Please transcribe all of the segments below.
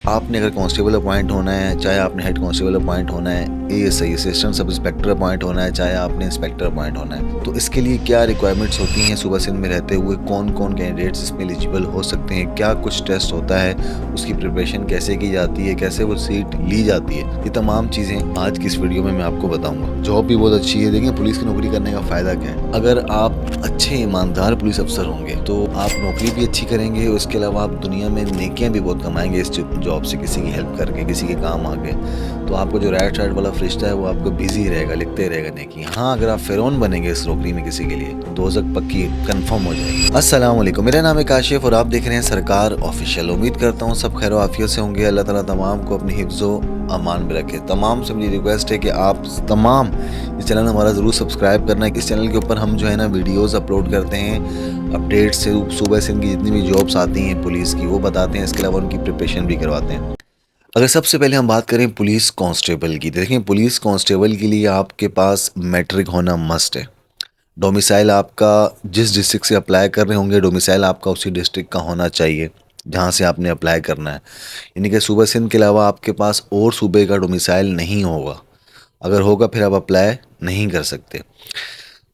आपने अगर constable appoint होना है, चाहे आपने हेड कांस्टेबल अपॉइंट होना है, ASI assistant sub inspector appoint होना है, चाहे आपने इंस्पेक्टर अपॉइंट होना है, तो इसके लिए क्या रिक्वायरमेंट्स होती हैं, सुबह सिंध में रहते हुए कौन कौन कैंडिडेट्स इसमें एलिजिबल हो सकते हैं, क्या कुछ टेस्ट होता है, उसकी प्रिपरेशन कैसे की जाती है, कैसे वो सीट ली जाती है, ये तमाम चीज़ें आज की इस वीडियो में मैं आपको बताऊंगा। जॉब भी बहुत अच्छी है। देखिए पुलिस की नौकरी करने का फ़ायदा क्या है। अगर आप अच्छे ईमानदार पुलिस अफसर होंगे तो आप नौकरी भी अच्छी करेंगे, उसके अलावा आप दुनिया में नेकियां भी बहुत कमाएंगे इस जॉब से, किसी की हेल्प करके, किसी के काम आके। तो आपको जो राइट साइड वाला फरिश्ता है वो आपको बिजी रहेगा, लिखते रहेगा नेकी। हाँ, अगर आप फिरौन बनेंगे इस नौकरी में किसी के लिए तो दोज़ख पक्की कंफर्म हो जाएगी। अस्सलाम वालेकुम, मेरा नाम है काशिफ और आप देख रहे हैं सरकार ऑफिशियल। उम्मीद करता हूँ सब खैर आफियत से होंगे। अल्लाह ताला तमाम को अपनी हिफ्ज़ो अमान में रखे। तमाम से मेरी रिक्वेस्ट है कि आप तमाम इस चैनल हमारा ज़रूर सब्सक्राइब करना है। इस चैनल के ऊपर हम जो है ना वीडियोस अपलोड करते हैं, अपडेट से सुबह से इनकी जितनी भी जॉब्स आती हैं पुलिस की वो बताते हैं, इसके अलावा उनकी प्रिपरेशन भी करवाते हैं। अगर सबसे पहले हम बात करें पुलिस कांस्टेबल की, देखें पुलिस कांस्टेबल के लिए आपके पास मैट्रिक होना मस्ट है। डोमिसाइल आपका जिस डिस्ट्रिक्ट से अप्लाई कर रहे होंगे, डोमिसाइल आपका उसी डिस्ट्रिक्ट का होना चाहिए जहाँ से आपने अप्लाई करना है। यानी कि सूबा सिंध के अलावा आपके पास और सूबे का डोमिसाइल नहीं होगा। अगर होगा फिर आप अप्लाई नहीं कर सकते।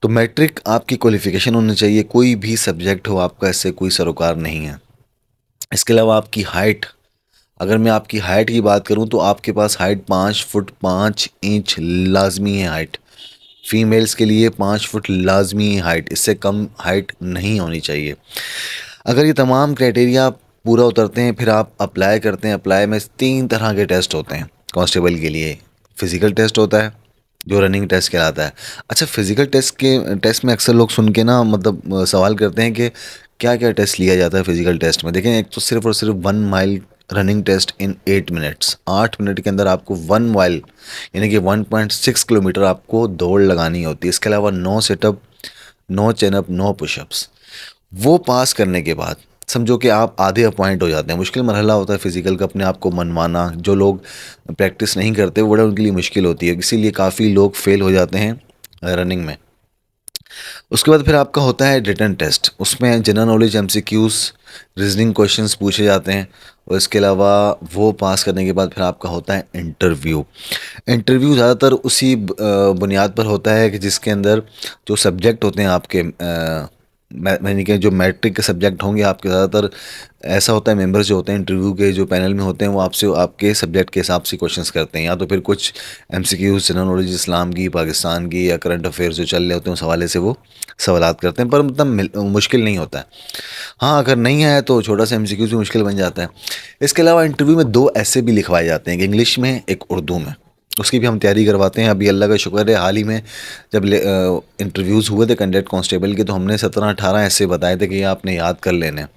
तो मैट्रिक आपकी क्वालिफ़िकेशन होनी चाहिए, कोई भी सब्जेक्ट हो आपका, इससे कोई सरोकार नहीं है। इसके अलावा आपकी हाइट, अगर मैं आपकी हाइट की बात करूं तो आपके पास हाइट 5 फुट 5 इंच लाजमी है हाइट। फीमेल्स के लिए 5 फुट लाजमी है हाइट, इससे कम हाइट नहीं होनी चाहिए। अगर ये तमाम क्राइटेरिया पूरा उतरते हैं फिर आप अप्लाई करते हैं। अप्लाई में 3 तरह के टेस्ट होते हैं कांस्टेबल के लिए। फ़िज़िकल टेस्ट होता है जो रनिंग टेस्ट कहलाता है। अच्छा, फ़िज़िकल टेस्ट में अक्सर लोग सुन के ना मतलब सवाल करते हैं कि क्या क्या टेस्ट लिया जाता है फ़िज़िकल टेस्ट में। देखें, एक तो सिर्फ़ और सिर्फ 1 माइल रनिंग टेस्ट इन 8 मिनट्स। 8 मिनट के अंदर आपको 1 माइल यानी कि 1.6 किलोमीटर आपको दौड़ लगानी होती है। इसके अलावा 9 सेटअप, 9 चैनअप, 9 पुशअप्स। वो पास करने के बाद समझो कि आप आधे अपॉइंट हो जाते हैं। मुश्किल मरहला होता है फ़िज़िकल का अपने आप को मनवाना। जो लोग प्रैक्टिस नहीं करते वो बड़ा उनके लिए मुश्किल होती है, इसीलिए काफ़ी लोग फेल हो जाते हैं रनिंग में। उसके बाद फिर आपका होता है रिटन टेस्ट। उसमें general knowledge, MCQs, reasoning questions पूछे जाते हैं। और इसके अलावा वो पास करने के बाद फिर आपका होता है इंटरव्यू। इंटरव्यू ज़्यादातर उसी बुनियाद पर होता है कि जिसके अंदर जो सब्जेक्ट होते हैं आपके यानी कि जो मैट्रिक के सब्जेक्ट होंगे आपके, ज़्यादातर ऐसा होता है मेंबर्स जो होते हैं इंटरव्यू के जो पैनल में होते हैं वो आपसे आपके सब्जेक्ट के हिसाब से क्वेश्चंस करते हैं, या तो फिर कुछ एमसीक्यूज़ जनरल नॉलेज इस्लाम की, पाकिस्तान की या करंट अफेयर्स जो चल रहे होते हैं उस हवाले से वो सवालात करते हैं। पर मतलब मुश्किल नहीं होता है। हाँ, अगर नहीं आया तो छोटा सा एमसीक्यूज़ भी मुश्किल बन जाता है। इसके अलावा इंटरव्यू में 2 ऐसे भी लिखवाए जाते हैं, एक इंग्लिश में एक उर्दू में। उसकी भी हम तैयारी करवाते हैं। अभी अल्लाह का शुक्र है हाल ही में जब इंटरव्यूज़ हुए थे कैंडिडेट कांस्टेबल के तो हमने 17-18 ऐसे बताए थे कि ये आपने याद कर लेने हैं।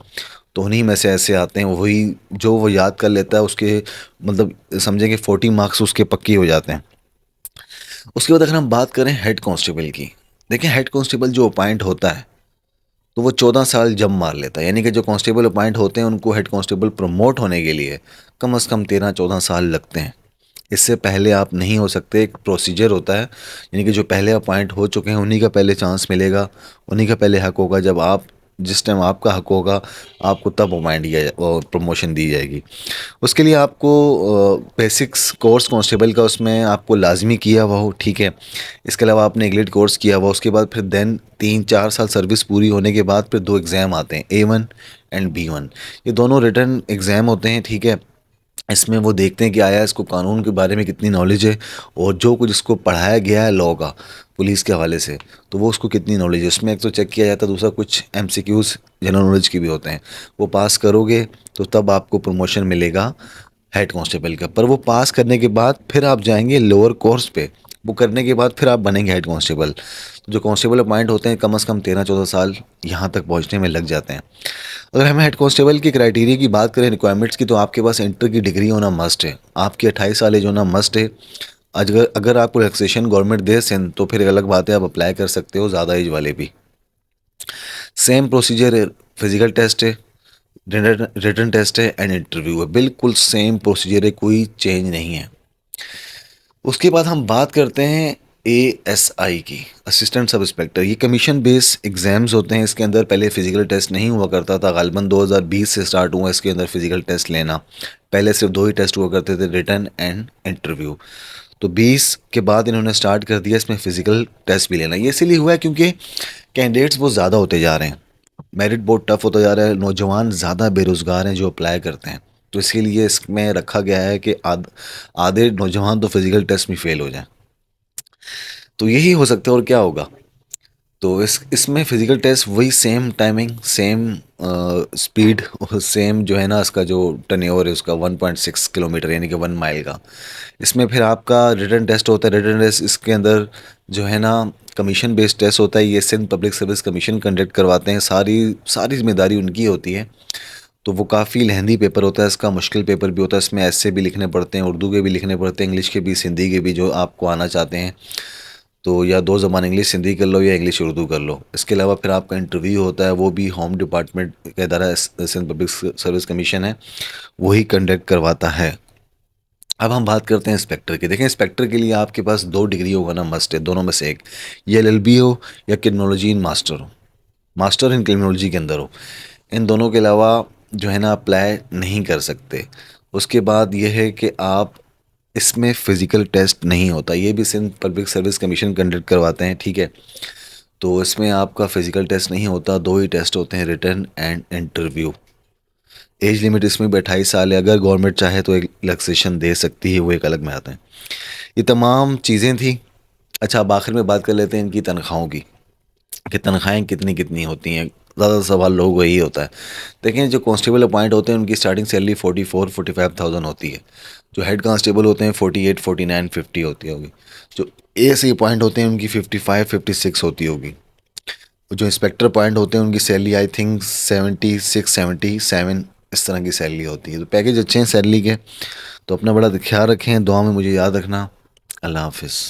तो उन्हीं में से ऐसे आते हैं, वही जो वो याद कर लेता है उसके मतलब समझें कि 40 मार्क्स उसके पक्के हो जाते हैं। उसके बाद अगर हम बात करें हेड कांस्टेबल की, देखिए हेड कांस्टेबल जो अपॉइंट होता है तो वो 14 साल जम मार लेता है। यानी कि जो कांस्टेबल अपॉइंट होते हैं उनको हेड कांस्टेबल प्रमोट होने के लिए कम से कम 13-14 साल लगते हैं। इससे पहले आप नहीं हो सकते। एक प्रोसीजर होता है, यानी कि जो पहले अपॉइंट हो चुके हैं उन्हीं का पहले चांस मिलेगा, उन्हीं का पहले हक होगा। जब आप जिस टाइम आपका हक होगा आपको तब अपॉइंट किया और प्रमोशन दी जाएगी। उसके लिए आपको बेसिक्स कोर्स कांस्टेबल का उसमें आपको लाजमी किया हुआ हो, ठीक है। इसके अलावा आपने एग्लिट कोर्स किया हुआ, उसके बाद फिर देन 3-4 साल सर्विस पूरी होने के बाद फिर 2 एग्ज़ाम आते हैं, A1 एंड B1। ये दोनों रिटन एग्ज़ाम होते हैं, ठीक है। इसमें वो देखते हैं कि आया इसको कानून के बारे में कितनी नॉलेज है और जो कुछ इसको पढ़ाया गया है लॉ का पुलिस के हवाले से तो वो उसको कितनी नॉलेज है। उसमें एक तो चेक किया जाता है, दूसरा कुछ एमसीक्यूज़ जनरल नॉलेज की भी होते हैं। वो पास करोगे तो तब आपको प्रमोशन मिलेगा हेड कांस्टेबल का। पर वो पास करने के बाद फिर आप जाएंगे लोअर कोर्स पे, वो करने के बाद फिर आप बनेंगे हेड कांस्टेबल। तो जो कांस्टेबल अपॉइंट होते हैं कम से कम 13-14 साल यहाँ तक पहुँचने में लग जाते हैं। अगर हम हेड कांस्टेबल की क्राइटेरिया की बात करें, रिक्वायरमेंट्स की, तो आपके पास इंटर की डिग्री होना मस्ट है, आपकी 28 साल एज होना मस्ट है। अगर आपको रिलैक्सेशन गवर्नमेंट दे सिंध तो फिर एक अलग बात है, आप अप्लाई कर सकते हो ज़्यादा एज वाले भी। सेम प्रोसीजर है, फिजिकल टेस्ट है, रिटन टेस्ट है एंड इंटरव्यू है, बिल्कुल सेम प्रोसीजर है, कोई चेंज नहीं है। उसके बाद हम बात करते हैं ASI की, असिस्टेंट सब इंस्पेक्टर, ये कमीशन बेस एग्ज़ाम्स होते हैं। इसके अंदर पहले फ़िज़िकल टेस्ट नहीं हुआ करता था, ग़ालिबन 2020 से स्टार्ट हुआ इसके अंदर फ़िज़िकल टेस्ट लेना। पहले सिर्फ 2 ही टेस्ट हुआ करते थे, रिटन एंड इंटरव्यू। तो 20 के बाद इन्होंने स्टार्ट कर दिया इसमें फ़िज़िकल टेस्ट भी लेना। ये इसीलिए हुआ है क्योंकि कैंडिडेट्स बहुत ज़्यादा होते जा रहे हैं, मेरिट बहुत टफ होता जा रहा है, नौजवान ज़्यादा बेरोज़गार हैं जो अप्लाई करते हैं। तो इसके लिए इसमें रखा गया है कि आधे नौजवान तो फ़िज़िकल टेस्ट में फ़ेल हो जाएं। तो यही हो सकता है और क्या होगा। तो इसमें फ़िज़िकल टेस्ट वही सेम टाइमिंग, सेम स्पीड और सेम जो है ना इसका जो टर्नओवर है उसका 1.6 किलोमीटर यानी कि 1 माइल का। इसमें फिर आपका रिटन टेस्ट होता है। रिटन टेस्ट इसके अंदर जो है ना कमीशन बेस्ड टेस्ट होता है। ये Sindh public service commission conduct करवाते हैं, सारी सारी जिम्मेदारी उनकी होती है। तो वो काफ़ी लेंदी पेपर होता है, इसका मुश्किल पेपर भी होता है। इसमें ऐसे भी लिखने पड़ते हैं, उर्दू के भी लिखने पड़ते हैं, इंग्लिश के भी, सिंधी के भी, जो आपको आना चाहते हैं। तो या 2 ज़बान इंग्लिश सिंधी कर लो या इंग्लिश उर्दू कर लो। इसके अलावा फिर आपका इंटरव्यू होता है, वो भी होम डिपार्टमेंट का इदारा सिंध पब्लिक सर्विस कमीशन है, वही कंडक्ट करवाता है। अब हम बात करते हैं इंस्पेक्टर की। देखें, इंस्पेक्टर के लिए आपके पास 2 डिग्री होगा ना, मस्ट है, दोनों में से एक। ये LLB हो या क्रिमिनोलॉजी इन मास्टर हो, मास्टर इन क्रिमिनोलॉजी के अंदर हो। इन दोनों के अलावा जो है ना अप्लाई नहीं कर सकते। उसके बाद ये है कि आप इसमें फ़िज़िकल टेस्ट नहीं होता, ये भी Sindh public service commission conduct करवाते हैं, ठीक है। तो इसमें आपका फ़िज़िकल टेस्ट नहीं होता, 2 ही टेस्ट होते हैं, written and interview. Age limit इसमें भी 28 साल है। अगर गवर्नमेंट चाहे तो एक रिलैक्सेशन दे सकती है, वो एक अलग में आता है। ये तमाम चीज़ें थी। अच्छा, अब आखिर में बात कर लेते हैं इनकी तनख्वाहों की, कि तनख्वाहें कितनी कितनी होती हैं। ज़्यादा सवाल लोगों को यही होता है। देखें, जो कांस्टेबल अपॉइंट होते हैं उनकी स्टार्टिंग सैलरी 44-45,000 होती है। जो हेड कांस्टेबल होते हैं 48, 49, 50 होती होगी। जो ASI अपॉइंट होते हैं उनकी 55, 56 होती होगी। जो इंस्पेक्टर पॉइंट होते हैं उनकी सैलरी आई थिंक 76, 77 इस तरह की सैलरी होती है। तो पैकेज अच्छे हैं सैलरी के। तो अपना बड़ा ख्याल रखें, दुआ में मुझे याद रखना। अल्लाह हाफिज़।